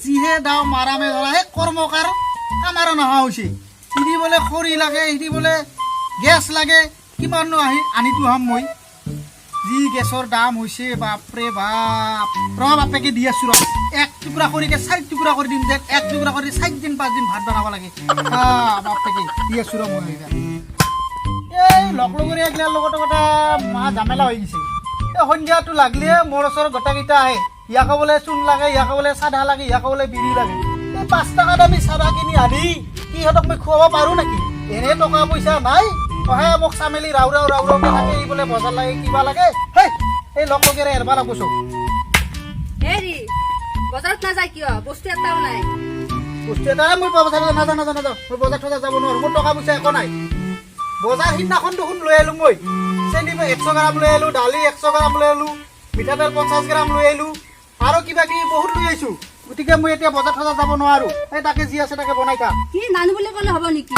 যিহে দাও মাৰামে ধৰা হে কৰ্মকাৰ আমাৰো নহা হৈছে ইদি বোলে খৰি লাগে ইদি বোলে গেছ লাগে কিমাননো আনিতো হম মই যি গেছৰ দাম হৈছে বাপৰে বাপ বাপেকে দি আছো এক টুকুৰা কৰিকে 4 টুকুৰা কৰি দিম দেখ এক টুকুৰা কৰি 4 দিন 5 দিন ভাত বনাব লাগে বাপেকে দি আছো মই এই লগলগৰি একলাৰ লগতে কথা মা ঝামেলা হৈ গৈছে সন্ধিয়াটো লাগলে মোৰ ওচৰত গোটেইকেইটা আহে ইয়াকে বোলে চূণ লাগে ইয়াকে বোলে চাধা লাগে ইয়াকে বোলে বিড়ি লাগে এই 5 টকাত আমি চাধা কিনি আনি সিহঁতক মই খুৱাব পাৰো নেকি এনে টকা পইচা নাই অহে মোক চামেলি ৰাউ থাকে এই বোলে বজাৰ লাগে কিবা লাগে হেই এই লগলগিৰে এৰবা লাগছো হেৰি বজাৰত নাযায় কিয় বস্তু এটাও নাই বস্তু এটা মই বজাৰ নাযাওঁ মই বজাৰ থজা যাব নোৱাৰো মোৰ টকা পইচা একো নাই বজাৰ সিদিনাখন দেখোন লৈ আহিলো মই চেনি 100 গ্ৰাম লৈ আহিলো দালি 100 গ্ৰাম লৈ আহিলো মিঠাতেল 50 গ্ৰাম লৈ আহিলো আৰু কিবা কিবি বহুত লৈ আহিছো গতিকে মই এতিয়া বজাৰ থজা যাব নোৱাৰো এই তাকে যি আছে তাকে বনাই খা কি নানো বুলি ক'লে হ'ব নেকি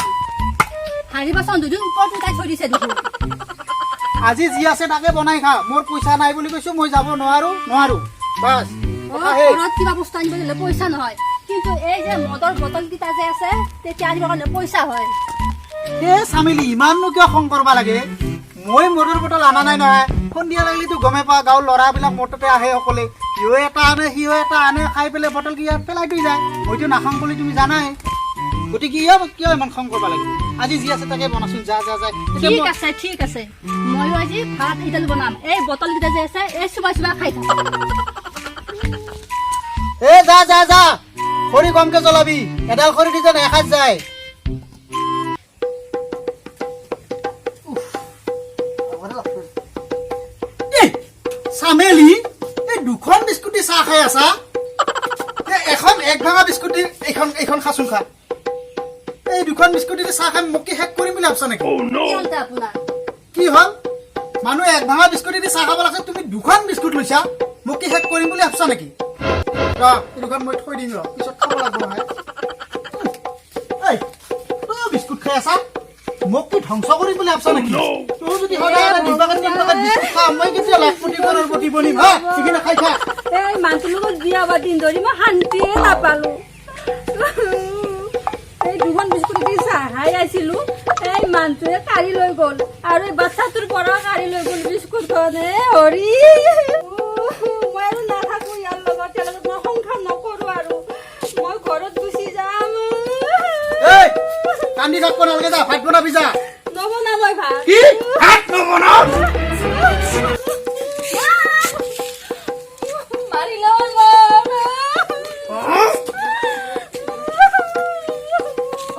হাৰি বাচন দুদিন ওপৰত উঠাই থৈ দিছে দেখোন আজি যি আছে তাকে বনাই খা মোৰ পইচা নাই বুলি কৈছো মই যাব নোৱাৰো বাস ঘৰত কিবা বস্তু আনিব দিলে পইচা নহয় কিন্তু এই যে মদৰ বটল কেইটা যে আছে তেতিয়া আনিব কাৰণে পইচা হয় চামিলি ইমাননো কিয় খং কৰবা লাগে মই মদৰ বটল আনা নাই নহয় সন্ধিয়া লাগিলেতো গমে পা গাঁৱৰ ল'ৰাবিলাক মটতে আহে অকলে সিও এটা আনে সিও এটা আনে খাই পেলাই বটল কি পেলাই থৈ যায় মইতো নাখাম বুলি তুমি জানাই গতিকে কিয় ইমান খং কৰবা লাগে আজি যি আছে তাকে বনাচোন যা ঠিক আছে ময়ো আজি ভাত ইডাল বনাম এই বটল কেইটা যে আছে এই চুবাই খাই থাক যা খৰি কমকে জ্বলাবি এডাল খৰি দি যেন এসাঁজ যায় চামেলি এই দুখন বিস্কুট দি চাহ খাই আছা এখন এক ভাঙা বিস্কুট দি এইখন খাচোন খা এই দুখন বিস্কুট দি চাহ খাই মোক কি শেষ কৰিম বুলি ভাবছা নেকি কি হ'ল মানুহ এক ভাঙা বিস্কুট দি চাহ খাব লাগছে তুমি দুখন বিস্কুট লৈছা মোক কি শেষ কৰিম বুলি ভাবছা নেকি দুখন মই থৈ দিম পিছত খাব লাগিব নহয় বিস্কুট খাই আছা মোক কি ধ্বংস কৰিম বুলি ভাবছা নেকি তোৰ যদি সদায় বিস্কুট খা মই কেতিয়া লাখপতি কৰণপতি বনিম সেইখিনি খাই খা এই মানুহটোৰ লগত বিয়া বা দিন ধৰি মই শান্তিয়ে নাপালো এই দুখন বিস্কুট দি চাহ খাই আছিলো এই মানুহটোৱে কাঢ়ি লৈ গ'ল আৰু এই বাচ্চাটোৰ পৰা কাঢ়ি লৈ গ'ল বিস্কুটখন হৰি মই আৰু নাথাকো ইয়াৰ লগত মই সংসাৰ নকৰো আৰু মই ঘৰত গুচি যাম কান্দি থাকিব নালাগে যা ভাত বনাবি যা নবনা মই ভাত কি ভাত নবনাও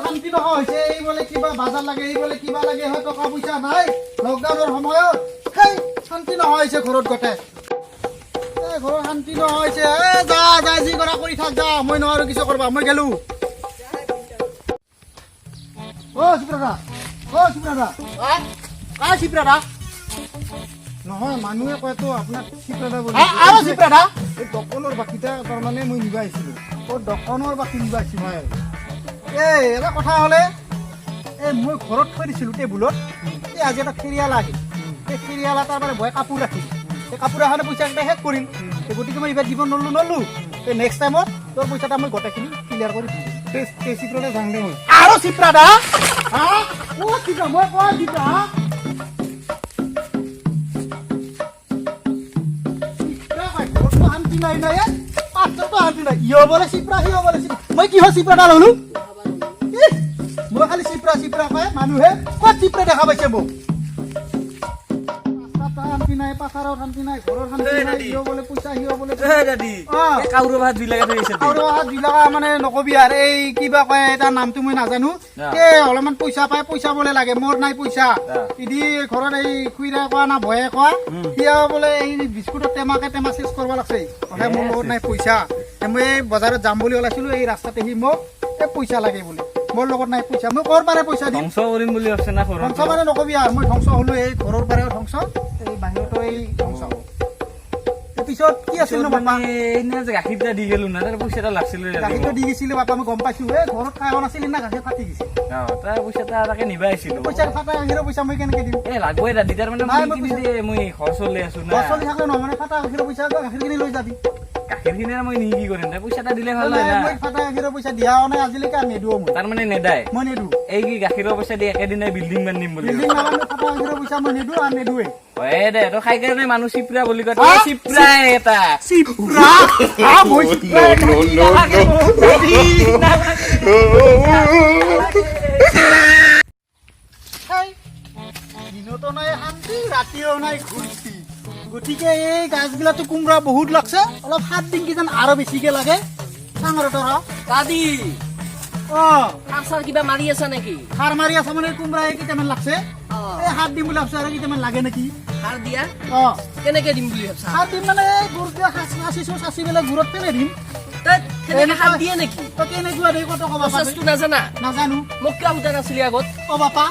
শান্তি নহয় হৈছে এই বোলে কিবা বাজাৰ লাগে এই বোলে কিবা লাগে হয় টকা পইচা নাই লকডাউনৰ সময়ত সেই শান্তি নহয় হৈছে ঘৰত গোটে ঘৰত শান্তি নহয় হৈছে যা যি কৰা কৰি থাক যা মই নোৱাৰো কিছু কৰবা মই গেলো চিপ্ৰাদা নহয় মানুহে কয়তো আপোনাক চিপ্ৰাদা বুলি এই দোকানৰ বাকীটা তাৰমানে মই নিবা আহিছিলো দোকানৰ বাকী নিবা আহিছো মই এটা কথা হ'লে এই মই ঘৰত থৈ দিছিলো টেবুলত এই আজি এটা ফেৰিয়ালা আহিল এই ফেৰিয়ালা তাৰমানে ভয় কাপোৰ ৰাখিল সেই কাপোৰ এখনে পইচাকেইটা শেষ কৰিম গতিকে মই এইবাৰ দিব নলো এই নেক্সট টাইমত তোৰ পইচাটা মই গোটেইখিনি ক্লিয়াৰ কৰি দিম চিপ্ৰাদা যাং দে মই আৰু চিপ্ৰাদা মই কিহৰ চিপ্ৰাডাল হলো মই খালি চিপ্ৰা পাই মানুহে ক'ত চিপ্ৰা দেখা পাইছে মোক শান্তি নাই পাচাৰৰ শান্তি নাই ঘৰৰ শান্তি নাই হিও বোলে পইচা হিও বোলে কাউৰ ভাত বিলাকে থৈছে মানে নকবি আৰু এই কিবা কয় তাৰ নামটো মই নাজানো অলপমান পইচা পাই পইচা বোলে লাগে মোৰ নাই পইচা ইদি ঘৰত এই খুইৰা কোৱা না ভয়ে কোৱা সিয়া বোলে এই বিস্কুটৰ টেমা চেজ কৰিব লাগছে মোৰ লগত নাই পইচা মই এই বজাৰত যাম বুলি ওলাইছিলো এই ৰাস্তাতে সি মোক এই পইচা লাগে বোলে মোৰ লগত নাই পইচা মই ক'ৰ পাৰে পইচা দিম ধ্বংস কৰিম বুলি ভাবছে না ধ্বংস মানে নকবি আৰু মই ধ্বংস হলো এই ঘৰৰ পৰাও ধ্বংস এই বাহিৰতো এই ধ্বংস পিছত কি আছিল নো বাপা গাখীৰটা দি গেলো না তাৰ পইচাটা লাগছিল গাখীৰটো দি গৈছিলো বাপা মই গম পাইছো ঘৰত খাই নাছিল না গাখীৰ ফাটি গৈছে তাৰ পইচাটা তাকে নিবা আহিছিলো পইচা ফাটা গাখীৰৰ পইচা মই কেনেকে দিম লাগবই ৰাতি তাৰ মানে মই ঘৰ চলি আছো না ঘৰ চলি থাকিলে নহয় মানে ফাটা গাখীৰৰ পইচা গাখীৰ কিনি লৈ যাবি গাখীৰখিনি আৰু মই নিহি কি কৰিম তাই পইচা এটা দিলে ভাল হয় মই না ফাটা গাখীৰৰ পইচা দিয়াও নাই আজিলৈকে আৰু নেদুও মই তাৰমানে নেদাই মই নেদো এই কি গাখীৰৰ পইচা দি একেদিনাই বিল্ডিং বান্ধিম বুলি বিল্ডিং নালাগে ফাটা গাখীৰৰ পইচা মই নেদো আৰু নেদোৱে হয় দে তই খাই কাৰণে মানুহ চিপৰা বুলি কয় হা? তই চিপৰা এটা চিপ্ৰা মই চিপ্ৰা দিনতো নাই শান্তি ৰাতিও নাই ঘূৰ্তি গতিকে এই গাছবিলাকতো কোমৰা বহুত লাগছে অলপ 7 দিন কিজান আৰু বেছিকে লাগে চাং আৰু তৰা দাদি অ সাৰ কিবা মাৰি আছা নেকি সাৰ মাৰি আছে মানে কোমৰা কেইটামান লাগছে এই 7 দিন বুলি ভাবছো আৰু কেইটামান লাগে নেকি সাৰ দিয়া অ কেনেকে দিম বুলি ভাবছা 7 দিন মানে গুড় দিয়া সাঁচিছো সাঁচি পেলাই গুড়ত পেলাই দিম তই কেনেকে সাৰ দিয়ে নেকি তই কেনেকুৱা দেই কত কবা প্ৰচেছটো নাজানা নাজানো মোক কিয় সোধা নাছিলি আগত অ বাপা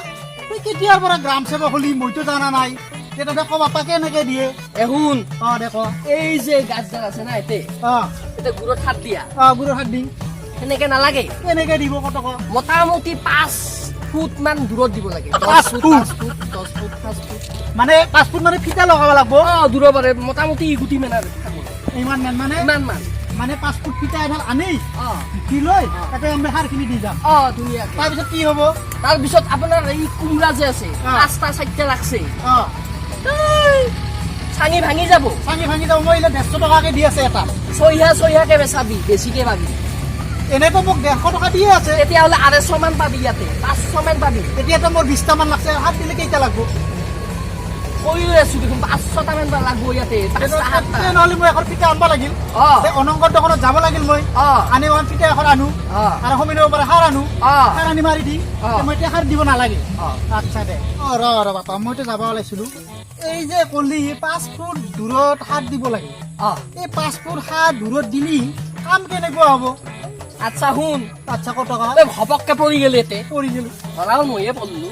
তই কেতিয়াৰ পৰা গ্ৰাম সেৱক হলি মইতো জানা নাই তেতিয়া ক বাপা কেনেকে দিয়ে এহুন অ দেখো এই যে গাছডাল আছে না এতে অ এতে গুড়ত সাৰ দিয়া অ গুড়ৰ 7 দিন সেনেকে নালাগে কেনেকে দিব কত ক মোটামুটি 5 ফুট মান দূৰত দিব লাগে 5 ফুট। 10 ফুট 5 ফুট মানে 5 ফুট মানে ফিটা লগাব লাগব দূৰৰ পাৰে মোটামুটি গুটি মেনা থাকো ইমান মান মানে ইমান মান মানে 5 ফুট ফিটা এডাল আনি অ কি লৈ তাতে আমি সাৰখিনি দি যাম ধুনীয়াকে তাৰপিছত কি হ'ব তাৰপিছত আপোনাৰ এই কোমৰা যে আছে অ। 5টা 4টা লাগছে অ চাঙি ভাঙি যাব ভাঙি ভাঙি যাব মই এতিয়া 150 টকাকে দি আছে এটা চহিয়াকে বেচাবি বেছিকে পাবি এনেতো মোক 150 টকা দিয়ে আছে তেতিয়াহ'লে 250 মান পাবি ইয়াতে 500 মান পাবি এতিয়াতো মোৰ 20টা মান লাগছে হাত দিলে কেইটা লাগব কৈ আছো দেখোন 500টা মান লাগব ইয়াতে 5টা 7টা নহ'লে মই এখন ফিটা আনব লাগিল অ অনংগৰ দোকানত যাব লাগিল মই অ আনি এখন ফিটা এখন আনো অ আৰু সমিনৰ পৰা সাৰ আনো অ সাৰ আনি মাৰি দি অ। মই এতিয়া সাৰ দিব নালাগে অ আচ্ছা দে ৰ বাপা মইতো যাব ওলাইছিলো এই যে কলি 5 ফুট দূৰত সাৰ দিব লাগে অ এই 5 ফুট সাৰ দূৰত দিলি কাম কেনেকুৱা হ'ব আচ্ছা শুন আচ্ছা কত টকা তই ঘপককে পৰি গেলি এতে পৰি গেলো ধৰাও ময়ে পঢ়লো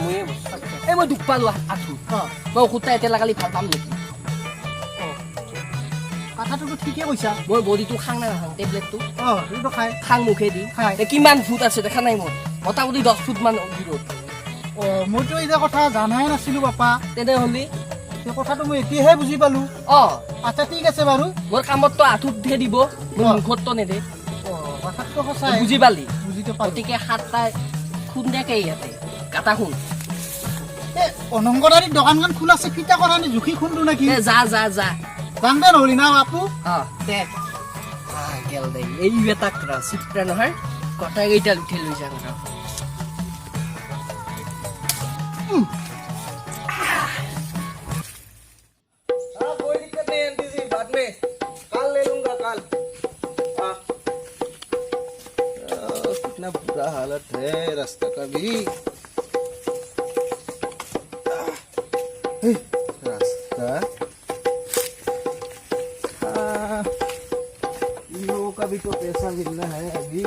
ময়ে এই মই দুখ পালো আঠু অ মই ঔষধটা এতিয়া লাগালি ভাল পাম নেকি কথাটোতো ঠিকে কৈছা মই বডিটো খাং না নাখাং টেবলেটটো অ সেইটো খাই খাং মুখেদি খাই। তে কিমান ফুট আছে দেখা নাই মোৰ মোটামুটি 10 ফুট মান দূৰত অ মইতো এতিয়া কথা জানাই নাছিলো বাপা তেনেহ'লে এই কথাটো মই এতিয়াহে বুজি পালো অ আচ্ছা ঠিক আছে বাৰু মোৰ কামততো আঁঠুতহে দিব মোৰ অ। মুখততো নেদে অ কথাটো তই সঁচাই বুজি পালি বুজিতো পালো গতিকে 7টা খুন্দাকে ইয়াতে কাটা খুন এই অনংগদাৰী দোকানখন খোলা আছে ফিটা কৰা নি জুখি খুন্দো নেকি এ যা যা যা জানবে নহলি না বাপু অ দে গেল দে এই বেটা কৰা চিত্ৰা নহয় কটাই কেইটা উঠি লৈ যাম ৰ कोई दिक्कत नहीं आंटी जी बाद में कल ले लूंगा कल कितना बुरा हालत है रास्ता का भी रास्ता इन लोगों का भी तो पैसा मिलना है अभी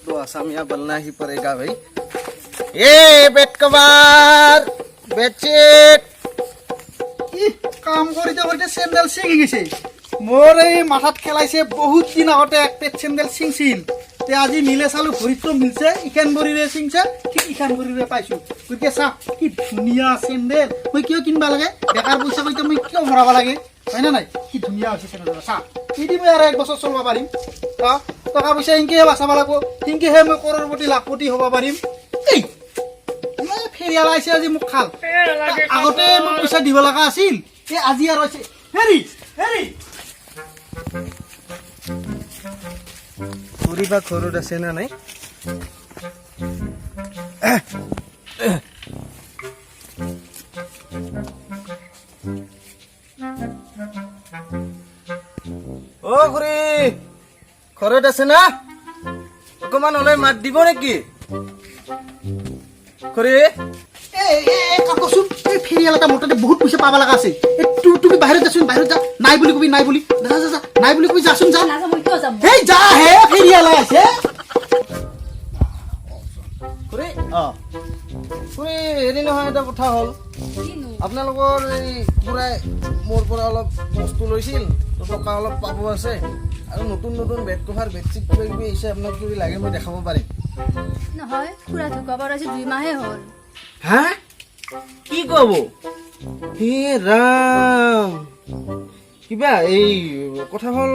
तो आसामिया बनना ही पड़ेगा भाई ये बेट कबार বেডশিট কাম কৰিতে কৰিতে চেণ্ডেল ছিঙি গৈছে মোৰ এই মাথাত খেলাইছে বহুত দিন আগতে এক পেট চেণ্ডেল ছিঙছিল তে আজি মিলে চালো ভৰিতো মিলছে ইখান ভৰিৰে ছিঙছে ঠিক ইখান ভৰিৰে পাইছো গতিকে চা কি ধুনীয়া চেণ্ডেল মই কিয় কিনবা লাগে বেকাৰ পইচা কৈতে মই কিয় ভৰাব লাগে হয় না নাই কি ধুনীয়া হৈছে চেণ্ডেল চা দি মই আৰু 1 বছৰ চলিব পাৰিম টকা পইচা ইনকেহে বাচাব লাগিব ইনকেহে মই কৰৰপতি লাখপতি হ'ব পাৰিম এই ফেৰিয়াল আহিছে আজি মোক খাল আগতে মই পইচা দিব লগা আছিল এই আজি আৰু আছে হেৰি হেৰি पूरी बात खोरो दसे ना नहीं ओ खुरी ঘৰত আছে না অকমান হলে মাত দিব নেকি খুৰী কাকচোন এই ফেৰিয়াল এটা মোটাতে বহুত পইচা পাব লগা আছে তুমি বাহিৰত যাচোন বাহিৰত যা নাই বুলি কবি নাই বুলি যা যা যা নাই বুলি কবি যাচোন যা নাযাওঁ, মই কিয় যাম? এই যা হে ফেৰিয়াল আছে খুৰী খুৰী হেৰি নহয় এটা কথা হ'ল কিনো? আপোনালোকৰ এই পুৰাই মোৰ পৰা অলপ বস্তু লৈছিল তো টকা অলপ পাব আছে আৰু নতুন নতুন বেড কভাৰ বেডশ্বীট কিবা কিবি আহিছে আপোনাক যদি লাগে মই দেখাব পাৰিম নহয়, খুৰা ঢুকাব আজি 2 মাহে হ'ল। হা কি ক'ব হে ৰাম কিবা এই কথা হ'ল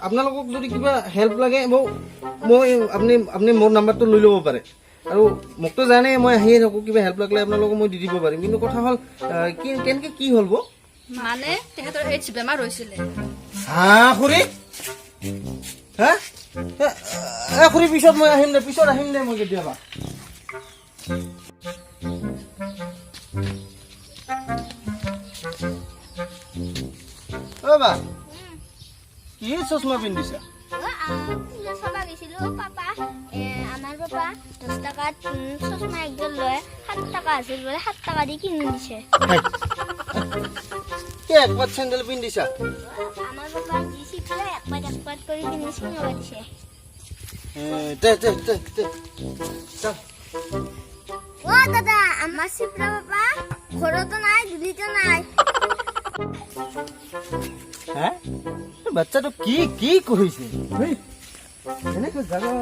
আপোনালোকক যদি কিবা হেল্প লাগে মই আপুনি মোৰ নাম্বাৰটো লৈ ল'ব পাৰে আৰু মোকতো জানে মই আহিয়ে থাকোঁ কিবা হেল্প লাগিলে আপোনালোকক মই দি দিব পাৰিম কিন্তু কথা হ'ল কেনেকৈ কি হ'ল মানে তেহেঁতৰ এইডছ বেমাৰ হৈছিলে হা খুৰী হা খুৰী পিছত মই আহিম দে মই কেতিয়াবা বা কি চশমা পিন্ধিছা চাবা গৈছিলো পাপা আমাৰ পাপা 10 টকাত চশমা একযোৰ লয় 7 টকা আছিল বোলে 7 টকা দি কিনি দিছে কি একপাত চেণ্ডেল পিন্ধিছা আমাৰ পাপা যি শিকিলে একপাত কৰি কিনি চিনিব দিছে ও দাদা আমাৰ চিপ্ৰা পাপা ঘৰতো নাই দুলিতো নাই হা বাচ্চাটো কি কৰিছে এনেকৈ জাগা